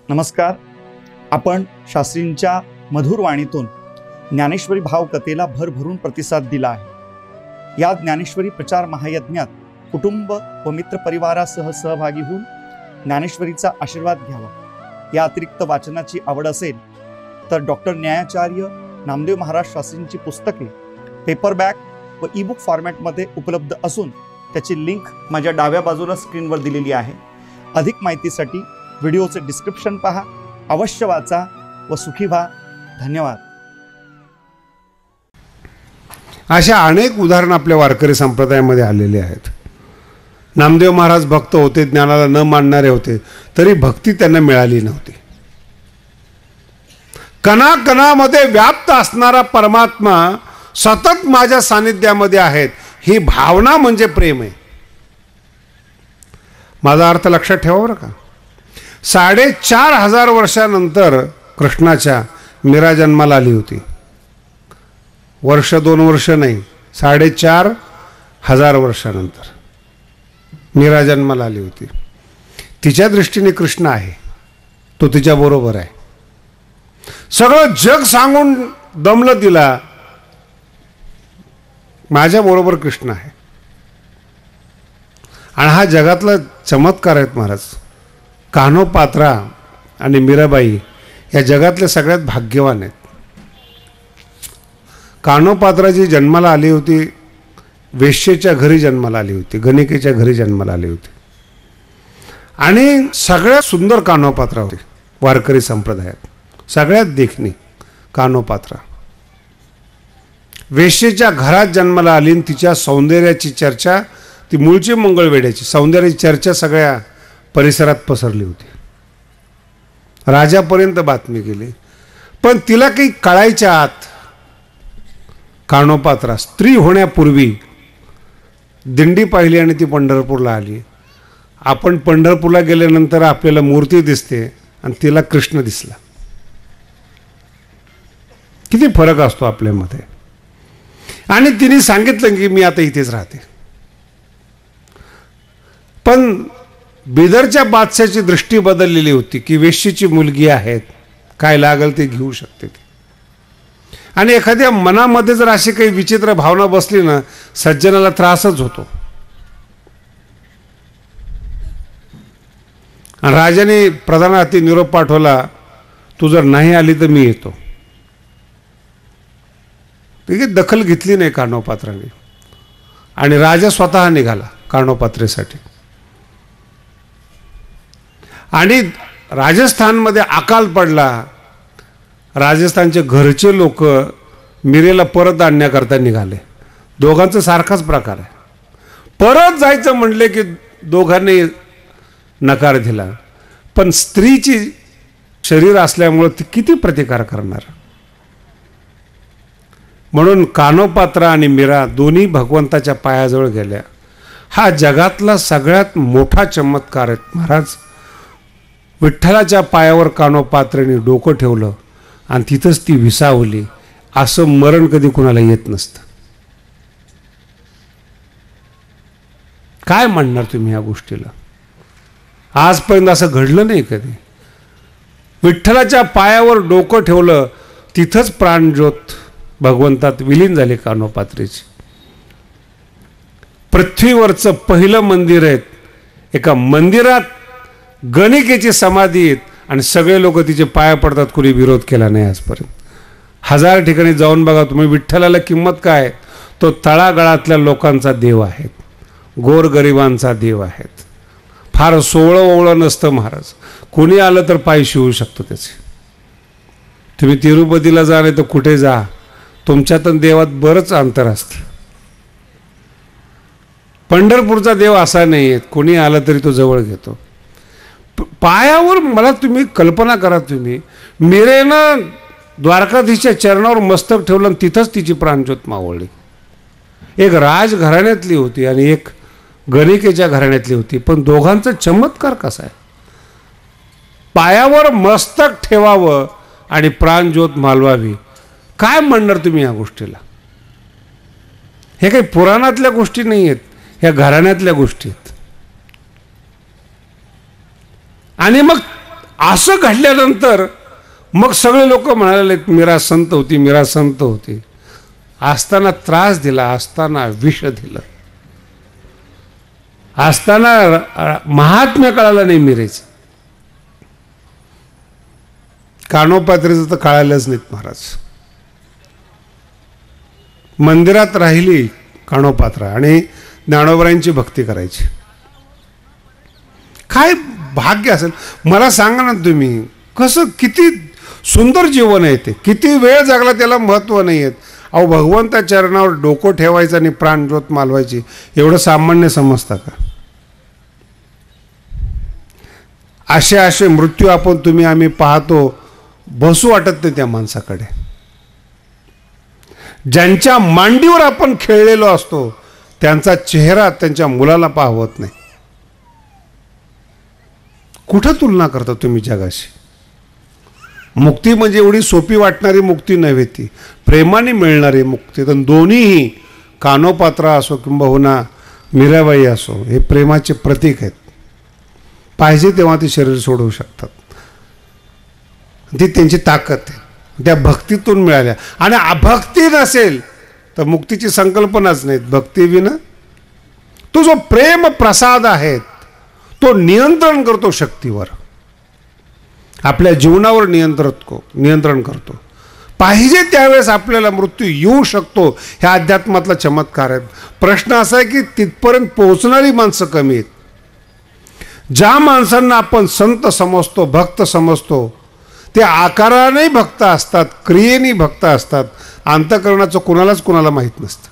नमस्कार. आपण शास्त्रींच्या मधुर वाणीतून ज्ञानेश्वरी भावकथेला भरभरून प्रतिसाद दिला आहे. या ज्ञानेश्वरी प्रचार महायज्ञात कुटुंब व मित्रपरिवारासह सहभागी होऊन ज्ञानेश्वरीचा आशीर्वाद घ्यावा. या अतिरिक्त वाचनाची आवड असेल तर डॉक्टर न्यायाचार्य नामदेव महाराज शास्त्रींची पुस्तके पेपरबॅक व ईबुक फॉर्मॅटमध्ये उपलब्ध असून त्याची लिंक माझ्या डाव्या बाजूला स्क्रीनवर दिलेली आहे. अधिक माहितीसाठी व्हिडिओचे डिस्क्रिप्शन पहा. अवश्य वाचा व सुखी व्हा. धन्यवाद. अशा अनेक उदाहरणं आपल्या वारकरी संप्रदायामध्ये आलेले आहेत. नामदेव महाराज भक्त होते, ज्ञानाला न मानणारे होते, तरी भक्ती त्यांना मिळाली नव्हती. कणाकणामध्ये व्याप्त असणारा परमात्मा सतत माझ्या सानिध्यामध्ये आहेत, ही भावना म्हणजे प्रेम आहे. माझा अर्थ लक्षात ठेवा बरं का. 4,500 वर्षानंतर कृष्णाच्या मीरा जन्माला आली होती. वर्ष 2 वर्ष नाही, 4,500 वर्षानंतर मीरा जन्माला आली होती. तिच्या दृष्टीने कृष्ण आहे, तो तिच्या बरोबर आहे. सगळं जग सांगून दमलं तिला, माझ्या बरोबर कृष्ण आहे. आणि हा जगातला चमत्कार आहेत महाराज. कान्होपात्रा आणि मीराबाई या जगातले सगळ्यात भाग्यवान आहेत. कान्होपात्रा जी जन्माला आली होती, वेश्येच्या घरी जन्माला आली होती, गणिकेच्या घरी जन्माला आली होती. आणि सगळ्यात सुंदर कान्होपात्रा होती वारकरी संप्रदायात. सगळ्यात देखणी कान्होपात्रा वेश्येच्या घरात जन्माला आली. तिच्या सौंदर्याची चर्चा, ती मूळची मंगळवेढ्याची सौंदर्याची चर्चा सगळ्या परिसरात पसरली होती. राजापर्यंत बातमी गेली. पण तिला काही कळायच्या आत कान्होपात्रा स्त्री होण्यापूर्वी दिंडी पाहिली आणि ती पंढरपूरला आली. आपण पंढरपूरला गेल्यानंतर आपल्याला मूर्ती दिसते आणि तिला कृष्ण दिसला. किती फरक असतो आपल्यामध्ये. आणि तिने सांगितलं की मी आता इथेच राहते. पण बिदरच्या बादशाची दृष्टी बदललेली होती की वेश्येची मुलगी आहेत, काय लागेल ते घेऊ शकते. आणि एखाद्या मनामध्ये जर अशी काही विचित्र भावना बसली ना, सज्जनाला त्रासच होतो. आणि राजाने प्रधान हाती निरोप पाठवला, तू जर नाही आली तर मी येतो. ठीक दखल घेतली नाही कान्होपात्राने. आणि राजा स्वतः निघाला कान्होपात्रेसाठी. आणि राजस्थानमध्ये अकाल पडला. राजस्थानचे घरचे लोक मीरेला परत आणण्याकरता निघाले. दोघांचा सारखाच प्रकार आहे. परत जायचं म्हणले की दोघांनी नकार दिला. पण स्त्रीची शरीर असल्यामुळे ती किती प्रतिकार करणार. म्हणून कान्होपात्रा आणि मीरा दोन्ही भगवंताच्या पायाजवळ गेल्या. हा जगातला सगळ्यात मोठा चमत्कार आहे महाराज. विठ्ठलाच्या पायावर कान्होपात्रेने डोकं ठेवलं आणि तिथंच ती विसावली. असं मरण कधी कुणाला येत नसतं. काय म्हणणार तुम्ही या गोष्टीला. आजपर्यंत असं घडलं नाही कधी. विठ्ठलाच्या पायावर डोकं ठेवलं, तिथंच प्राणज्योत भगवंतात विलीन झाली कान्होपात्रेची. पृथ्वीवरचं पहिलं मंदिर आहे. एका मंदिरात गणिकेची समाधी आहेत आणि सगळे लोक तिचे पाया पडतात. कोणी विरोध केला नाही आजपर्यंत. 1000 ठिकाणी जाऊन बघा तुम्ही. विठ्ठलाला किंमत काय. तो तळागाळातल्या लोकांचा देव आहे, गोरगरिबांचा देव आहे. फार सोवळं ओवळं नसतं महाराज. कोणी आलं तर पाय शिवू शकतो त्याचे. तुम्ही तिरुपतीला जा नाही तर कुठे जा, तुमच्यात देवात बरंच अंतर असतं. पंढरपूरचा देव असा नाही आहे, कोणी आलं तरी तो जवळ घेतो. पायावर मला तुम्ही कल्पना करा. तुम्ही मीरेनं द्वारकाधीशच्या चरणावर मस्तक ठेवलं आणि तिथंच तिची प्राणज्योत मावळली. एक राजघराण्यातली होती आणि एक गणिकेच्या घराण्यातली होती. पण दोघांचा चमत्कार कसा आहे. पायावर मस्तक ठेवावं आणि प्राणज्योत मालवावी. काय म्हणणार तुम्ही या गोष्टीला. हे काही पुराणातल्या गोष्टी नाही आहेत, ह्या घराण्यातल्या गोष्टी आहेत. आणि मग असं घडल्यानंतर मग सगळे लोक म्हणाले मीरा संत होती, मीरा संत होती. असताना त्रास दिला, असताना विष दिलं, असताना महात्म्य कळालं नाही मीरेचं. कानोपात्रीचं तर कळालंच नाहीत महाराज. मंदिरात राहिली कानोपात्रा आणि ज्ञानोबरांची भक्ती करायची. काय भाग्य असेल मला सांगा ना तुम्ही. कसं किती सुंदर जीवन आहे ते. किती वेळ जगला त्याला महत्त्व नाही आहेत. अहो भगवंता चरणावर डोकं ठेवायचं आणि प्राणज्योत मालवायची एवढं सामान्य समजता का? असे असे मृत्यू आपण तुम्ही आम्ही पाहतो, बसू वाटत नाही त्या माणसाकडे. ज्यांच्या मांडीवर आपण खेळलेलो असतो त्यांचा चेहरा त्यांच्या मुलाला पाहवत नाही. कुठं तुलना करता तुम्ही जगाशी? मुक्ती म्हणजे एवढी सोपी वाटणारी मुक्ती नव्हे, ती प्रेमाने मिळणारी मुक्ती. तर दोन्हीही कानोपात्रा असो किंबहुना मीराबाई असो हे प्रेमाचे प्रतीक आहेत. पाहिजे तेव्हा ते शरीर सोडवू शकतात. ती त्यांची ताकद आहे, त्या भक्तीतून मिळाल्या. आणि अभक्ती नसेल तर मुक्तीची संकल्पनाच नाहीत. भक्तीविना तो जो प्रेम प्रसाद आहे तो नियंत्रण करतो शक्तीवर, आपल्या जीवनावर नियंत्रण करतो. पाहिजे त्यावेळेस आपल्याला मृत्यू येऊ शकतो. ह्या अध्यात्मातला चमत्कार आहे. प्रश्न असा आहे की तिथपर्यंत पोहोचणारी माणसं कमी आहेत. ज्या माणसांना आपण संत समजतो, भक्त समजतो, ते आकाराने भक्त असतात, क्रियेने भक्त असतात. अंतःकरणाचं कुणाला माहीत नसतं.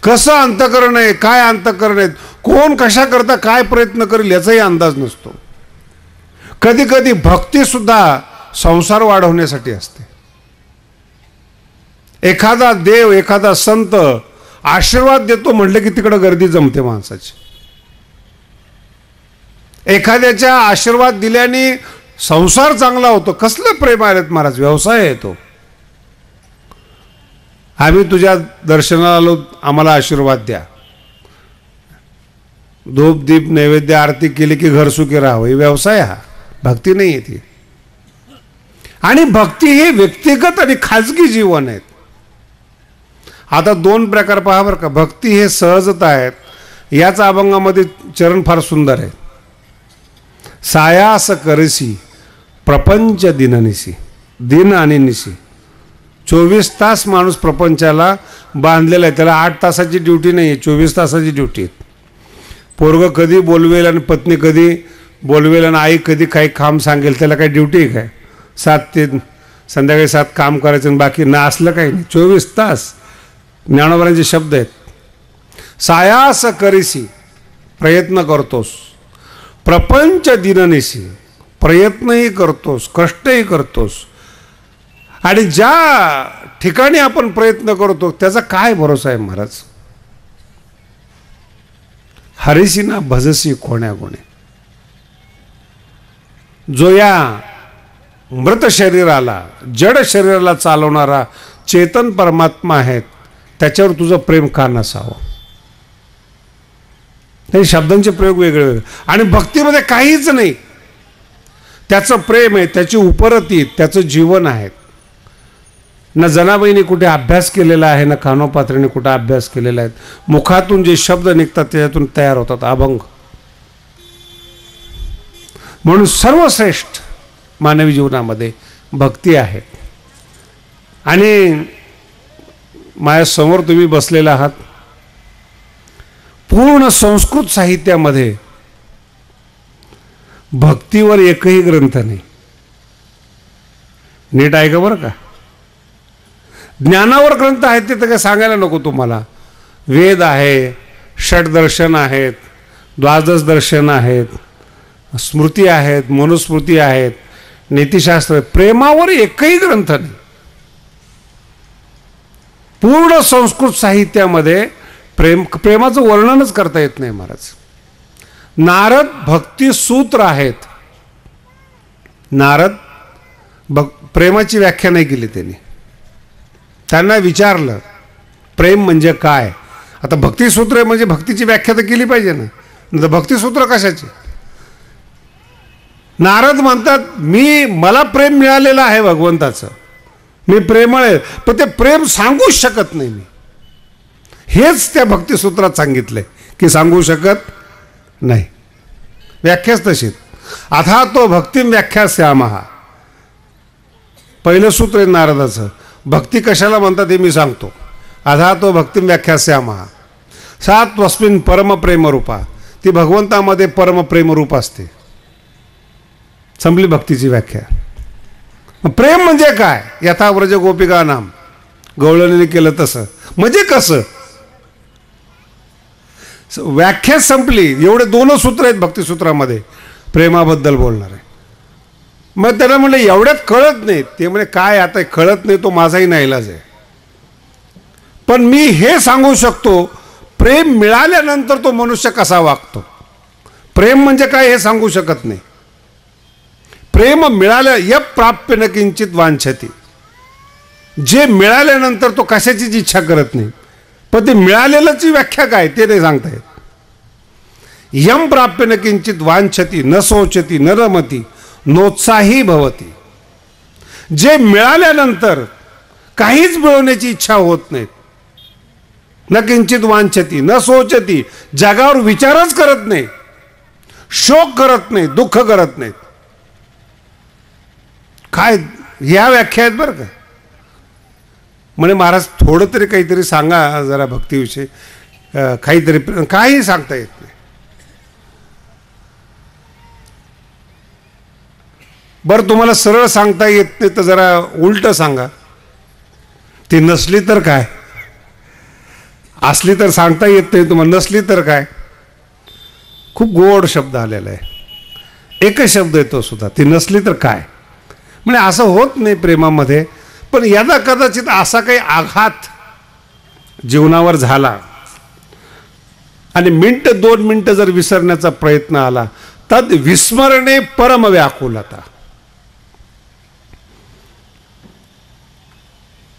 कसं अंतःकरण आहे, काय अंतःकरण आहेत, कोण कशा करता काय प्रयत्न करेल याचाही अंदाज नसतो. कधी कधी भक्ती सुद्धा संसार वाढवण्यासाठी असते. एखादा देव, एखादा संत आशीर्वाद देतो म्हटलं की तिकडं गर्दी जमते माणसाची. एखाद्याच्या आशीर्वाद दिल्याने संसार चांगला होतो. कसलं प्रेम आलेत महाराज, व्यवसाय आहे तो. आम्ही तुझ्या दर्शनाला आलो, आम्हाला आशीर्वाद द्या. धूप दीप नैवेद्य आरती केली की घर सुखी राहावं, हे व्यवसाय. हा भक्ती नाही आहे ती. आणि भक्ती हे व्यक्तिगत आणि खाजगी जीवन आहेत. आता दोन प्रकार पहा बरं का. भक्ती हे सहजता आहेत. याच अभंगामध्ये चरण फार सुंदर आहे. सायास करसी प्रपंच दिननिसी. दिन आणि निसी 24 तास माणूस प्रपंचाला बांधलेला आहे. त्याला 8 तासाची ड्युटी नाही आहे, 24 तासाची ड्युटी आहे. पोरगं कधी बोलवेल आणि पत्नी कधी बोलवेल आणि आई कधी काही काम सांगेल, त्याला काही ड्युटी आहे काय? 7 ते संध्याकाळी 7 काम करायचं आणि बाकी ना असलं काही नाही. 24 तास ज्ञानोबरांचे शब्द आहेत. सायास करीसी प्रयत्न करतोस, प्रपंच दिननिसी प्रयत्नही करतोस, कष्टही करतोस. आणि ज्या ठिकाणी आपण प्रयत्न करतो त्याचा काय भरोसा आहे महाराज? हरिसी ना भजसी कोण्या कोणे. जो या मृत शरीराला, जड शरीराला चालवणारा चेतन परमात्मा आहे, त्याच्यावर तुझं प्रेम का नसावं? हे शब्दांचे प्रयोग वेगळे वेगळे. आणि भक्तीमध्ये काहीच नाही. त्याचं प्रेम आहे, त्याची उपरती, त्याचं जीवन आहे. ना जनाबाईने कुठे अभ्यास केलेला आहे, ना कानोपात्रीने कुठे अभ्यास केलेला आहे. मुखातून जे शब्द निघतात त्याच्यातून तयार होतात अभंग. म्हणून सर्वश्रेष्ठ मानवी जीवनामध्ये भक्ती आहे. आणि माझ्यासमोर तुम्ही बसलेला आहात. पूर्ण संस्कृत साहित्यामध्ये भक्तीवर एकही ग्रंथ नाही. नीट ऐका बरं का. ज्ञानावर ग्रंथ आहेत ते तर काय सांगायला नको तुम्हाला. वेद आहे, षडदर्शन आहेत, द्वादश दर्शन आहेत, स्मृती आहेत, मनुस्मृती आहेत, नीतिशास्त्र. प्रेमावर एकही ग्रंथ नाही. पूर्ण संस्कृत साहित्यामध्ये प्रेमाचं वर्णनच करता येत नाही महाराज. नारद भक्ती सूत्र आहेत. नारद प्रेमाची व्याख्या नाही केली त्यांनी. त्यांना विचारलं प्रेम म्हणजे काय. आता भक्तिसूत्र म्हणजे भक्तीची व्याख्या तर केली पाहिजे ना. भक्तिसूत्र कशाची? नारद म्हणतात मला प्रेम मिळालेलं आहे भगवंताचं, मी प्रेमळ आहे, पण ते प्रेम सांगूच शकत नाही मी. हेच त्या भक्तिसूत्रात सांगितलंय की सांगू शकत नाही. व्याख्याच तशीच. अथा तो भक्तिम व्याख्यास्यामः. पहिलं सूत्र आहे नारदाचं. भक्ती कशाला म्हणतात हे मी सांगतो. अथा तो भक्तिम व्याख्यास्यामः. सा त्वस्मिन् परमप्रेमरूपा. ती भगवंतामध्ये परमप्रेमरूप असते. संपली भक्तीची व्याख्या. प्रेम म्हणजे काय? यथा व्रज गोपिका नाम. गवळणीने केलं तसं म्हणजे कसं? व्याख्या संपली. एवढे 2 सूत्र आहेत भक्तिसूत्रामध्ये प्रेमाबद्दल बोलणार आहे. मग त्याला म्हणलं एवढ्यात कळत नाही. ते म्हणजे काय आता कळत नाही, तो माझाही नाईलाज आहे. पण मी हे सांगू शकतो प्रेम मिळाल्यानंतर तो मनुष्य कसा वागतो. प्रेम म्हणजे काय हे सांगू शकत नाही. प्रेम मिळाल्या यत् प्राप्य न किंचित वांछति. जे मिळाल्यानंतर तो कशाचीच इच्छा करत नाही. पण ते मिळालेल्याची व्याख्या काय ते नाही सांगता येत. यम प्राप्य न किंचित वांछति न शोचति न रमति नोत्साही भवति. जे मिळाल्यानंतर काहीच मिळवण्याची इच्छा होत नाही. न किंचित वांछति न शोचति. जगावर विचारच करत नाही, शोक करत नाही, दुःख करत नाहीत. काय या व्याख्या आहेत बरं का. म्हणे महाराज थोडं तरी काहीतरी सांगा जरा भक्तीविषयी. काहीतरी काही सांगता येत नाही. बरं तुम्हाला सरळ सांगता येत नाही तर जरा उलट सांगा. ती नसली तर काय, असली तर सांगता येत नाही तुम्हाला, नसली तर काय. खूप गोड शब्द आलेला आहे. एकच शब्द येतो सुद्धा. ती नसली तर काय. म्हणजे असं होत नाही प्रेमामध्ये. पण यदा कदाचित असा काही आघात जीवनावर झाला आणि 1-2 मिनिटं जर विसरण्याचा प्रयत्न आला तद विस्मरणे परम व्याकुलता.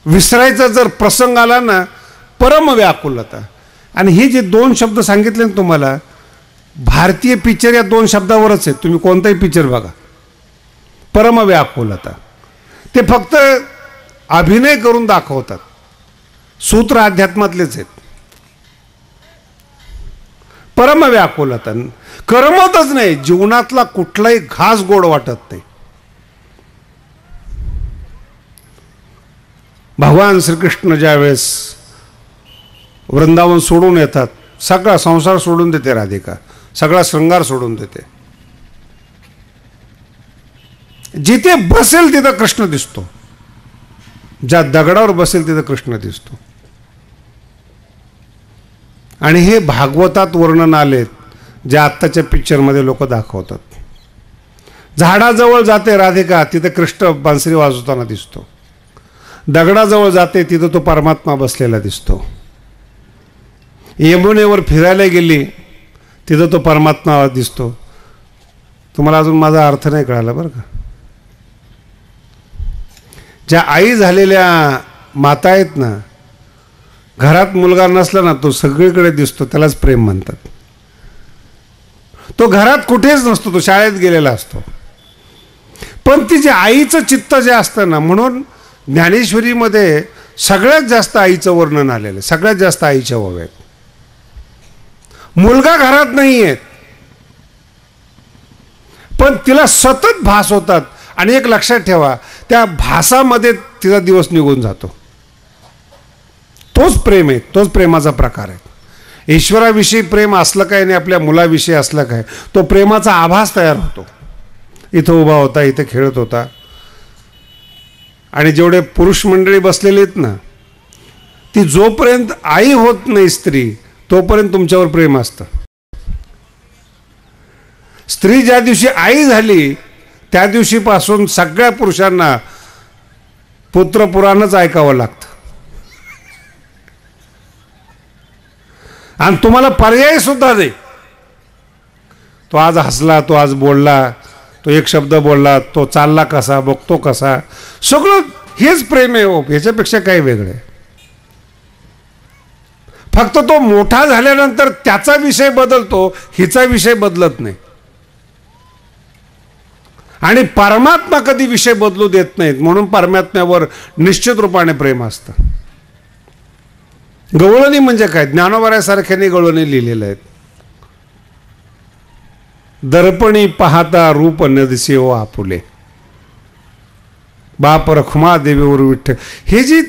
विसरायचा जर प्रसंग आला ना, परम व्याकुलता. आणि हे जे 2 शब्द सांगितले ना तुम्हाला, भारतीय पिक्चर या 2 शब्दावरच आहेत. तुम्ही कोणताही पिक्चर बघा, परम व्याकुलता. ते फक्त अभिनय करून दाखवतात. सूत्र अध्यात्मातलेच आहेत. परम व्याकुलता. करमतच नाही. जीवनातला कुठलाही घास गोड वाटत नाही. भगवान श्रीकृष्ण ज्यावेळेस वृंदावन सोडून येतात, सगळा संसार सोडून देते राधिका, सगळा शृंगार सोडून देते. जिथे बसेल तिथं कृष्ण दिसतो. ज्या दगडावर बसेल तिथं कृष्ण दिसतो. आणि हे भागवतात वर्णन आलेत जे आत्ताच्या पिक्चरमध्ये लोक दाखवतात. झाडाजवळ जाते राधिका, तिथं कृष्ण बांसरी वाजवताना दिसतो. दगडाजवळ जाते, तिथं तो परमात्मा बसलेला दिसतो. यमुनेवर फिरायला गेली, तिथं तो परमात्मा दिसतो. तुम्हाला अजून माझा अर्थ नाही कळाला बरं का. ज्या आई झालेल्या माता आहेत ना, घरात मुलगा नसला ना तो सगळीकडे दिसतो, त्यालाच प्रेम म्हणतात. तो घरात कुठेच नसतो, तो शाळेत गेलेला असतो. पण ती जे आईचं चित्त जे असतं ना, म्हणून ज्ञानेश्वरीमध्ये सगळ्यात जास्त आईचं वर्णन आलेलं आहे. सगळ्यात जास्त आईच्या ओव्या आहेत. मुलगा घरात नाही आहेत, पण तिला सतत भास होतात. आणि एक लक्षात ठेवा, त्या भासामध्ये तिचा दिवस निघून जातो. तोच प्रेम आहे, तोच प्रेमाचा प्रकार आहे. ईश्वराविषयी प्रेम असलं काय आणि आपल्या मुलाविषयी असलं काय, तो प्रेमाचा आभास तयार होतो. इथं उभा होता, इथं खेळत होता. आणि जेवढे पुरुष मंडळी बसलेले आहेत ना, ती जोपर्यंत आई होत नाही स्त्री, तोपर्यंत तुमच्यावर प्रेम असतं. स्त्री ज्या दिवशी आई झाली त्या दिवशीपासून सगळ्या पुरुषांना पुत्रपुराणच ऐकावं लागतं. आणि तुम्हाला पर्याय सुद्धा दे. तो आज हसला, तो आज बोलला, तो एक शब्द बोलला, तो चालला कसा, बघतो कसा, सगळं हेच प्रेम आहे हो. ह्याच्यापेक्षा काही वेगळं आहे. फक्त तो मोठा झाल्यानंतर त्याचा विषय बदलतो, हिचा विषय बदलत नाही. आणि परमात्मा कधी विषय बदलू देत नाहीत, म्हणून परमात्म्यावर निश्चित रूपाने प्रेम असतं. गवळणी म्हणजे काय? ज्ञानोबाऱ्यासारख्याने गवळणी लिहिलेलं आहेत. दर्पणी पाहता रूप न दिसे ओ आपुले, बाप रखुमा देवीवर विठ्ठल. हे जी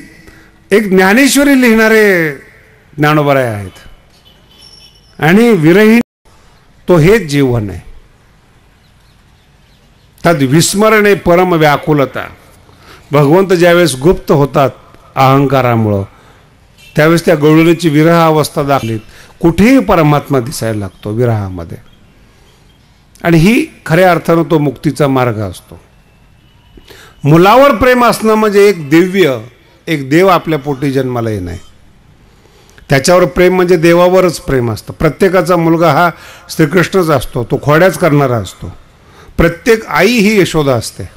एक ज्ञानेश्वरी लिहिणारे ज्ञानोबाराय आहेत. आणि विरहीन तो हेच जीवन आहे. त्यात विस्मरणे परम व्याकुलता. भगवंत ज्यावेळेस गुप्त होतात अहंकारामुळं, त्यावेळेस त्या गवळणीची विरह अवस्था दाखलीत. कुठेही परमात्मा दिसायला लागतो विरहामध्ये. आणि ही खऱ्या अर्थानं तो मुक्तीचा मार्ग असतो. मुलावर प्रेम असणं म्हणजे एक दिव्य, एक देव आपल्या पोटी जन्माला येणं आहे. त्याच्यावर प्रेम म्हणजे देवावरच प्रेम असतं. प्रत्येकाचा मुलगा हा श्रीकृष्णच असतो, तो खोड्याच करणारा असतो. प्रत्येक आई ही यशोदा असते.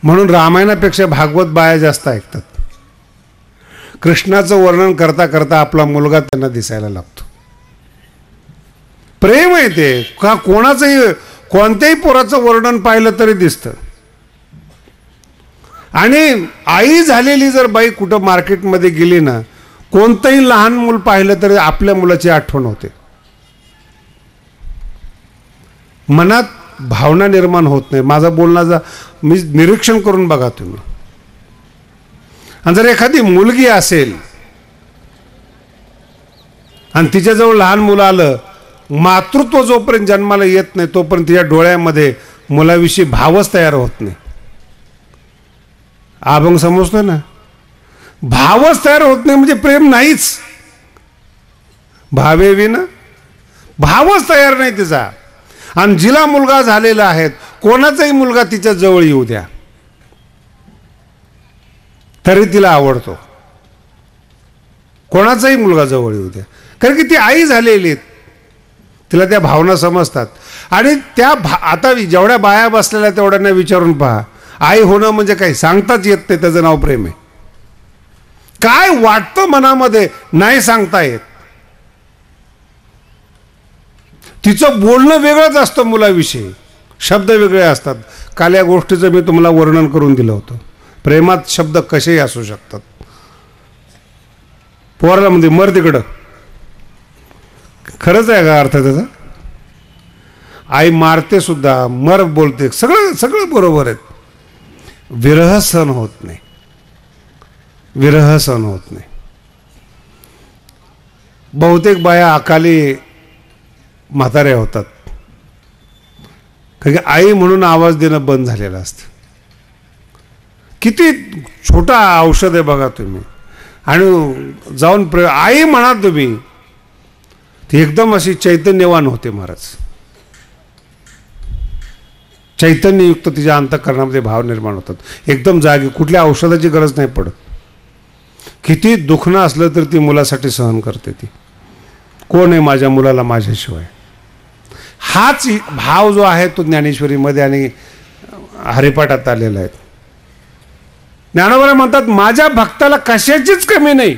म्हणून रामायणापेक्षा भागवत बाया जास्त ऐकतात. कृष्णाचं वर्णन करता करता आपला मुलगा त्यांना दिसायला लागतो. प्रेम आहे ते. का कोणाचंही कोणत्याही पोराचं वर्णन पाहिलं तरी दिसतं. आणि आई झालेली जर बाई कुठं मार्केटमध्ये गेली ना, कोणतंही लहान मूल पाहिलं तरी आपल्या मुलाची आठवण होते. मनात भावना निर्माण होत नाही. माझा बोलण्याचा मी निरीक्षण करून बघा तुम्ही. आणि जर एखादी मुलगी असेल आणि तिच्याजवळ लहान मुलं आलं, मातृत्व जोपर्यंत जन्माला येत नाही तोपर्यंत तिच्या डोळ्यामध्ये मुलाविषयी भावच तयार होत नाही. अभंग समजतोय ना? भावच तयार होत नाही म्हणजे प्रेम नाहीच. भावे विना भावच तयार नाही तिचा. आणि जिला मुलगा झालेला आहे, कोणाचाही मुलगा तिच्या जवळ येऊ द्या तरी तिला आवडतो. कोणाचाही मुलगा जवळ येऊ द्या, कारण की ती आई झालेली, तिला त्या भावना समजतात. आणि त्या आता जेवढ्या बाया बसलेल्या तेवढ्यांना विचारून पहा, आई होणं म्हणजे काही सांगताच येत नाही. त्याचं नाव प्रेम आहे. काय वाटतं मनामध्ये नाही सांगता येत. तिचं बोलणं वेगळंच असतं मुलाविषयी, शब्द वेगळे असतात. काल या गोष्टीचं मी तुम्हाला वर्णन करून दिलं होतं. प्रेमात शब्द कसेही असू शकतात. पोराला म्हणजे मर तिकडं, खरंच आहे का अर्थ त्याचा? आई मारते सुद्धा, मर बोलते, सगळं सगळं बरोबर आहे. विरह सहन होत नाही. विरह सहन होत नाही. बहुतेक बाया अकाली म्हाताऱ्या होतात, कारण की आई म्हणून आवाज देणं बंद झालेलं असतं. किती छोटा औषध आहे बघा तुम्ही. आणि जाऊन आई म्हणा तुम्ही, ती एकदम अशी चैतन्यवान होते महाराज. चैतन्ययुक्त तिच्या अंतःकरणामध्ये भाव निर्माण होतात. एकदम जागी, कुठल्या औषधाची गरज नाही पडत. किती दुखणं असलं तर ती मुलासाठी सहन करते. ती कोण आहे माझ्या मुलाला माझ्याशिवाय. हाच भाव जो आहे तो ज्ञानेश्वरीमध्ये आणि हरिपाठात आलेला आहे. ज्ञानोबा म्हणतात माझ्या भक्ताला कशाचीच कमी नाही.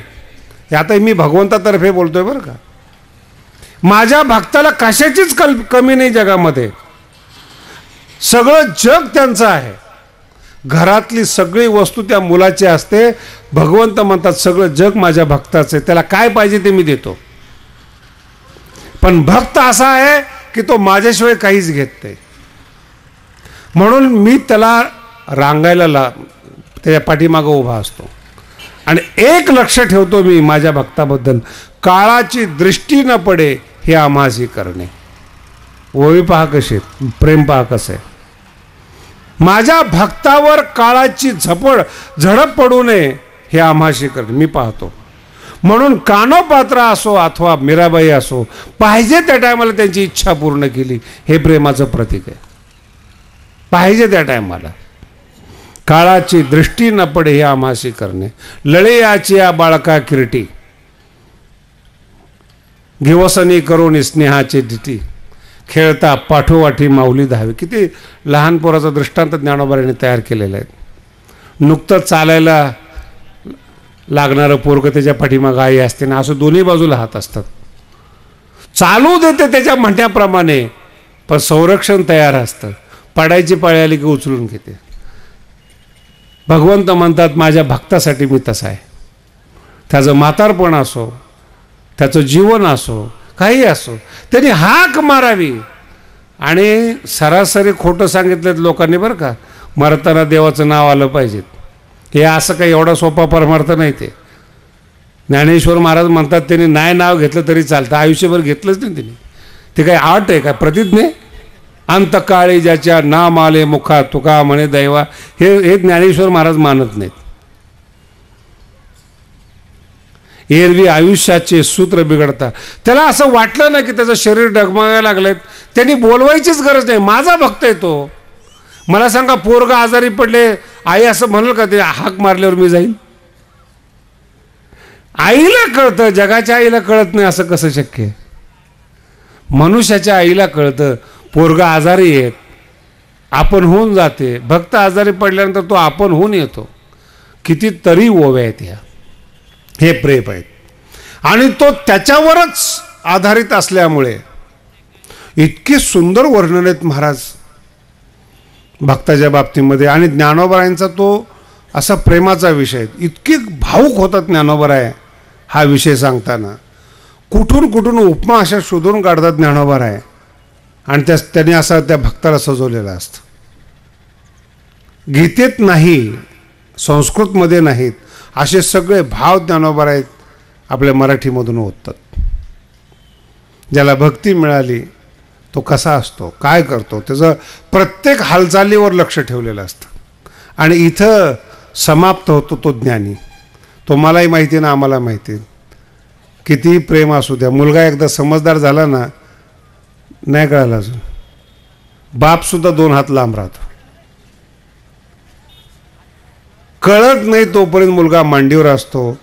हे आता मी भगवंतातर्फे बोलतोय बरं का. माझ्या भक्ताला कशाचीच कमी नाही जगामध्ये. सगळं जग त्यांचं आहे. घरातली सगळी वस्तू त्या मुलाची असते. भगवंत म्हणतात सगळं जग माझ्या भक्ताचं आहे, त्याला काय पाहिजे ते मी देतो. पण भक्त असा आहे की तो माझ्याशिवाय काहीच घेत नाही. म्हणून मी त्याला रांगायला त्याच्या पाठीमागं उभा असतो. आणि एक लक्ष ठेवतो मी माझ्या भक्ताबद्दल, काळाची दृष्टी न पडे हे आम्हासी करणे. ओळी पहा कशी, प्रेम पहा कसं आहे. माझ्या भक्तावर काळाची झडप पडू नये हे आम्हाशी करणे मी पाहतो. म्हणून कानोपात्रा असो अथवा मीराबाई असो, पाहिजे त्या टायमाला त्यांची इच्छा पूर्ण केली, हे प्रेमाचं प्रतीक आहे. पाहिजे त्या टायमाला काळाची दृष्टी न पडे हे आम्हाशी करणे. लळे याची या बाळका किरटी, घेवसनी करून स्नेहाची दिटी, खेळता पाठोवाठी माऊली धावे. किती लहान पोराचा दृष्टांत ज्ञानोबाने तयार केलेला आहे. नुकतंच चालायला लागणारं पोरगं त्याच्या पाठीमागं आई असते ना, असं दोन्ही बाजूला हात असतात. चालू देते त्याच्या म्हणण्याप्रमाणे, पण संरक्षण तयार असतं. पडायची पाळी आली की उचलून घेते. भगवंत म्हणतात माझ्या भक्तासाठी मी तसा आहे. त्याचं म्हातारपण असो, त्याचं जीवन असो, काही असो, त्यांनी हाक मारावी. आणि सरासरी खोटं सांगितलं लोकांनी बरं का, मरताना देवाचं नाव आलं पाहिजे. हे असं काही एवढा सोपा परमार्थ नाही. ते ज्ञानेश्वर महाराज म्हणतात त्यांनी नाही नाव घेतलं तरी चालतं, आयुष्यभर घेतलंच नाही त्यांनी. ते काही आट आहे का, प्रतिज्ञे? अंतकाळी ज्याच्या नाम आले मुखा तुका म्हणे दैवा, हे ज्ञानेश्वर महाराज मानत नाहीत. एरवी आयुष्याचे सूत्र बिघडतात. त्याला असं वाटलं ना की त्याचं शरीर डगमगायला लागलंय, त्यांनी बोलवायचीच गरज नाही. माझा भक्त आहे तो. मला सांगा, पोरग आजारी पडले, आई असं म्हणलं का ते हाक मारल्यावर मी जाईल? आईला कळतं, जगाच्या आईला कळत नाही. असं कसं शक्य आहे? मनुष्याच्या आईला कळतं पोरग आजारी आहेत, आपण होऊन जाते. भक्त आजारी पडल्यानंतर तो आपण होऊन येतो. कितीतरी ओव्या आहेत ह्या. हे प्रेम आहेत. आणि तो त्याच्यावरच आधारित असल्यामुळे इतकी सुंदर वर्णन आहेत महाराज भक्ताच्या बाबतीमध्ये. आणि ज्ञानोबरायांचा तो असा प्रेमाचा विषय, इतके भावुक होतात ज्ञानोबराय हा विषय सांगताना. कुठून कुठून उपमा अशा शोधून काढतात ज्ञानोबराय, आणि त्यांनी असं त्या भक्ताला सजवलेलं असतं. गीतेत नाही, संस्कृतमध्ये नाहीत, असे सगळे भाव ज्ञानोबराय आपल्या मराठीमधून ओततात. ज्याला भक्ती मिळाली तो कसा असतो, काय करतो, त्याचं प्रत्येक हालचालीवर लक्ष ठेवलेलं असतं. आणि इथं समाप्त होतो तो ज्ञानी. तो मलाही माहिती ना, आम्हाला माहिती. कितीही प्रेम असू द्या, मुलगा एकदा समजदार झाला ना, नाही कळालं अजून, बापसुद्धा 2 हात लांब राहतो. कळत नाही तोपर्यंत मुलगा मांडीवर असतो.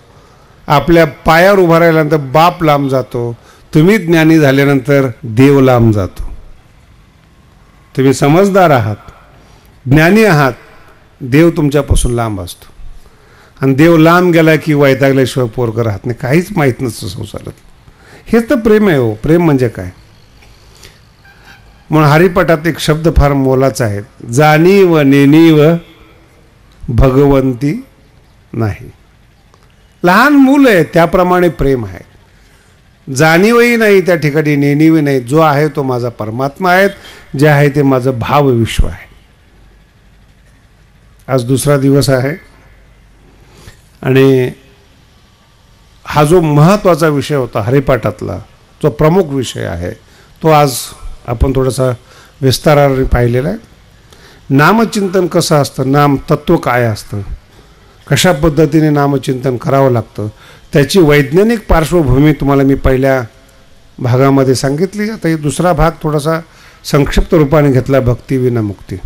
आपल्या पायावर उभा राहिल्यानंतर बाप लांब जातो. तुम्ही ज्ञानी झाल्यानंतर देव लांब जातो. तुम्ही समजदार आहात, ज्ञानी आहात, देव तुमच्यापासून लांब असतो. आणि देव लांब गेला की वैतागल्याशिवाय पोरगं राहत नाही. काहीच माहीत नसतं संसारात. हेच तर प्रेम आहे हो. प्रेम म्हणजे काय? म्हणून हरिपाठात एक शब्द फार मोलाचा आहे, जाणीव नेणीव भगवंती नाही. लहान मूल आहे त्याप्रमाणे प्रेम आहे. जाणीवही नाही त्या ठिकाणी, नेणीवही नाही. जो आहे तो माझा परमात्मा आहे, जे आहे ते माझं भावविश्व आहे. आज दुसरा दिवस आहे आणि हा जो महत्त्वाचा विषय होता हरिपाठातला, जो प्रमुख विषय आहे, तो आज आपण थोडासा विस्ताराने पाहिलेला आहे. नामचिंतन कसं असतं, नाम तत्व काय असतं, कशा पद्धतीने नामचिंतन करावं लागतं, त्याची वैज्ञानिक पार्श्वभूमी तुम्हाला मी पहिल्या भागामध्ये सांगितली. आता ही दुसरा भाग थोडासा संक्षिप्त रूपाने घेतला, भक्ती विना मुक्ती.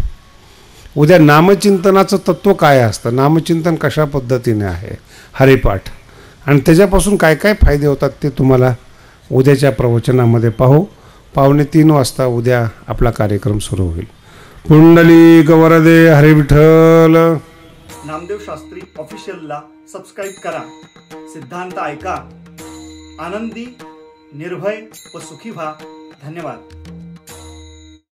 उद्या नामचिंतनाचं तत्व काय असतं, नामचिंतन कशा पद्धतीने आहे, हरिपाठ, आणि त्याच्यापासून काय काय फायदे होतात ते तुम्हाला उद्याच्या प्रवचनामध्ये पाहू. 2:45 वाजता उद्या आपला कार्यक्रम सुरू होईल. पुंडलिक वरदे हरी विठ्ठल. नामदेव शास्त्री ऑफिशियलला सबस्क्राईब करा. सिद्धांत ऐका, आनंदी, निर्भय व सुखी व्हा. धन्यवाद.